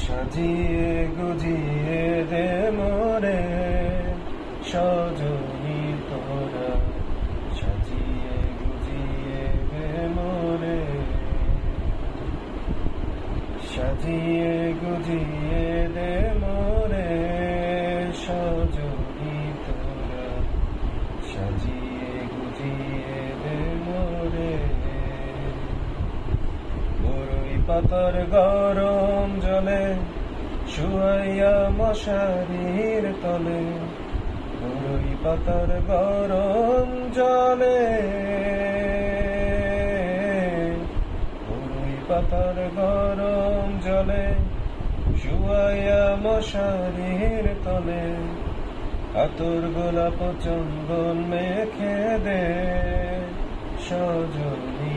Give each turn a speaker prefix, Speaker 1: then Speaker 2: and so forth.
Speaker 1: সাজিয়ে গুজিয়ে দে মোরে সজনী তোরা, সাজিয়ে গুজিয়ে দে মোরে, সাজিয়ে গুজিয়ে দে মোরে সজনী তোরা, সাজিয়ে গুজিয়ে দে মোরে। বরই পাতার গরম জলে শুয়াইয়া মশারির তলে, বরই পাতার গরম জলে, বরই পাতার গরম জলে শুয়াইয়া মশারির তলে, আতর গোলাপ চন্দন মেখে দে সজনী